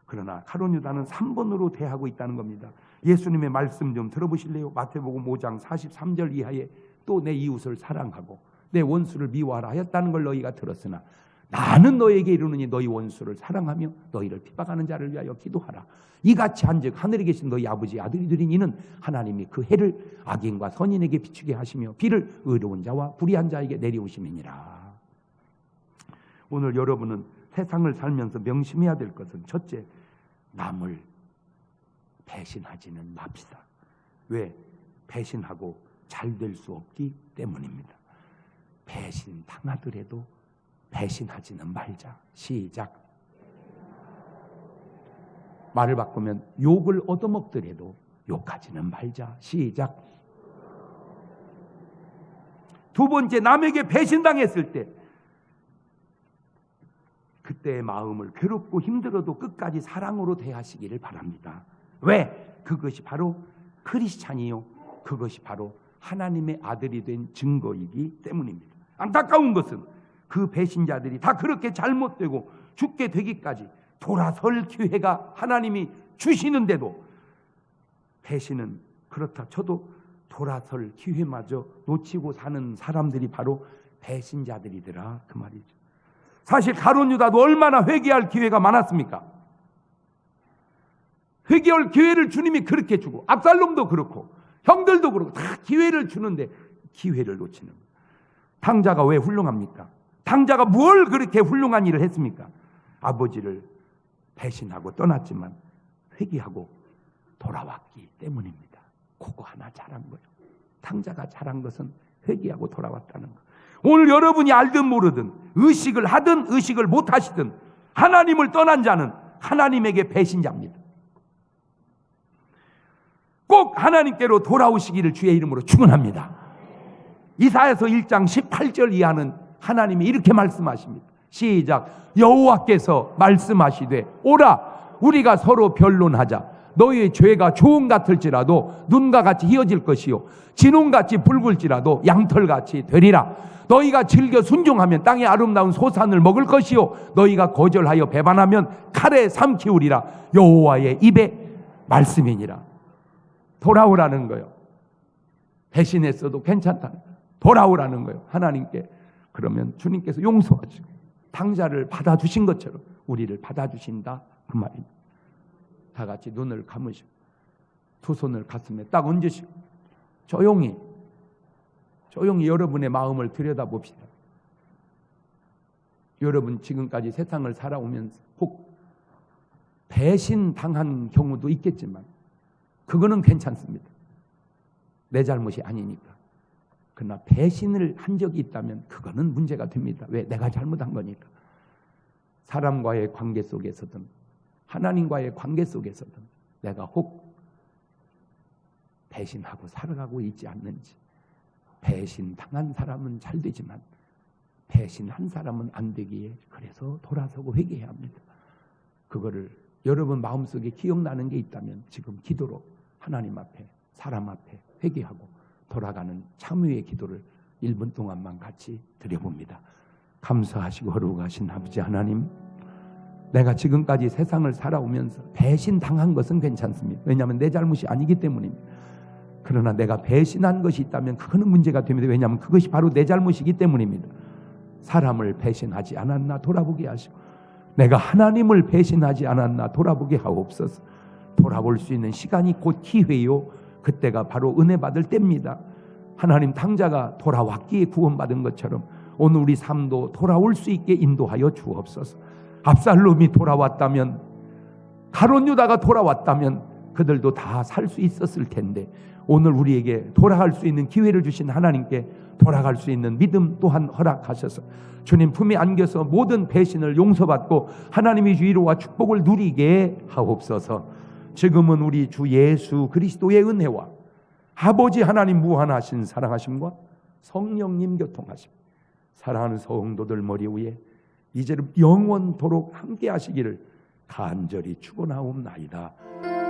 A: 그러나 가룟 유다는 3번으로 대하고 있다는 겁니다. 예수님의 말씀 좀 들어보실래요? 마태복음 5장 43절 이하에 또 내 이웃을 사랑하고 내 원수를 미워하라 하였다는 걸 너희가 들었으나 나는 너에게 이르노니 너희 원수를 사랑하며 너희를 핍박하는 자를 위하여 기도하라. 이같이 한즉 하늘에 계신 너희 아버지 아들이 되린 이는 하나님이 그 해를 악인과 선인에게 비추게 하시며 비를 의로운 자와 불의한 자에게 내려오심이니라. 오늘 여러분은 세상을 살면서 명심해야 될 것은 첫째, 남을 배신하지는 맙시다. 왜? 배신하고 잘 될 수 없기 때문입니다. 배신 당하더라도 배신하지는 말자. 시작. 말을 바꾸면 욕을 얻어먹더라도 욕하지는 말자. 시작. 두 번째, 남에게 배신당했을 때 그때의 마음을 괴롭고 힘들어도 끝까지 사랑으로 대하시기를 바랍니다. 왜? 그것이 바로 크리스찬이요, 그것이 바로 하나님의 아들이 된 증거이기 때문입니다. 안타까운 것은 그 배신자들이 다 그렇게 잘못되고 죽게 되기까지 돌아설 기회가 하나님이 주시는데도 배신은 그렇다 쳐도 돌아설 기회마저 놓치고 사는 사람들이 바로 배신자들이더라, 그 말이죠. 사실 가룟 유다도 얼마나 회개할 기회가 많았습니까? 회개할 기회를 주님이 그렇게 주고 압살롬도 그렇고 형들도 그렇고 다 기회를 주는데 기회를 놓치는 거예요. 당자가 왜 훌륭합니까? 당자가 뭘 그렇게 훌륭한 일을 했습니까? 아버지를 배신하고 떠났지만 회개하고 돌아왔기 때문입니다. 그거 하나 잘한 거예요. 당자가 잘한 것은 회개하고 돌아왔다는 거. 오늘 여러분이 알든 모르든 의식을 하든 의식을 못 하시든 하나님을 떠난 자는 하나님에게 배신자입니다. 꼭 하나님께로 돌아오시기를 주의 이름으로 축원합니다. 이사야서 1장 18절 이하는 하나님이 이렇게 말씀하십니다. 시작. 여호와께서 말씀하시되 오라 우리가 서로 변론하자. 너희의 죄가 조금 같을지라도 눈과 같이 희어질 것이요 진홍같이 붉을지라도 양털같이 되리라. 너희가 즐겨 순종하면 땅의 아름다운 소산을 먹을 것이요 너희가 거절하여 배반하면 칼에 삼키우리라. 여호와의 입의 말씀이니라. 돌아오라는 거예요. 배신했어도 괜찮다는 거예요. 돌아오라는 거예요. 하나님께. 그러면 주님께서 용서하시고 당자를 받아주신 것처럼 우리를 받아주신다, 그 말입니다. 다 같이 눈을 감으시고 두 손을 가슴에 딱 얹으시고 조용히 여러분의 마음을 들여다봅시다. 여러분 지금까지 세상을 살아오면서 혹 배신당한 경우도 있겠지만 그거는 괜찮습니다. 내 잘못이 아니니까. 그러나 배신을 한 적이 있다면 그거는 문제가 됩니다. 왜? 내가 잘못한 거니까. 사람과의 관계 속에서든 하나님과의 관계 속에서든 내가 혹 배신하고 살아가고 있지 않는지. 배신당한 사람은 잘 되지만 배신한 사람은 안 되기에 그래서 돌아서고 회개해야 합니다. 그거를 여러분 마음속에 기억나는 게 있다면 지금 기도로 하나님 앞에 사람 앞에 회개하고 돌아가는 참회의 기도를 1분 동안만 같이 드려봅니다. 감사하시고 거룩하신 아버지 하나님, 내가 지금까지 세상을 살아오면서 배신당한 것은 괜찮습니다. 왜냐하면 내 잘못이 아니기 때문입니다. 그러나 내가 배신한 것이 있다면 그거는 문제가 됩니다. 왜냐하면 그것이 바로 내 잘못이기 때문입니다. 사람을 배신하지 않았나 돌아보게 하시고 내가 하나님을 배신하지 않았나 돌아보게 하옵소서. 돌아볼 수 있는 시간이 곧 기회요. 그때가 바로 은혜 받을 때입니다. 하나님 당자가 돌아왔기에 구원받은 것처럼 오늘 우리 삶도 돌아올 수 있게 인도하여 주옵소서. 압살롬이 돌아왔다면 가룟 유다가 돌아왔다면 그들도 다 살 수 있었을 텐데 오늘 우리에게 돌아갈 수 있는 기회를 주신 하나님께 돌아갈 수 있는 믿음 또한 허락하셔서 주님 품에 안겨서 모든 배신을 용서받고 하나님의 위로와 축복을 누리게 하옵소서. 지금은 우리 주 예수 그리스도의 은혜와 아버지 하나님 무한하신 사랑하심과 성령님 교통하심, 사랑하는 성도들 머리 위에 이제는 영원토록 함께 하시기를 간절히 축원하옵나이다.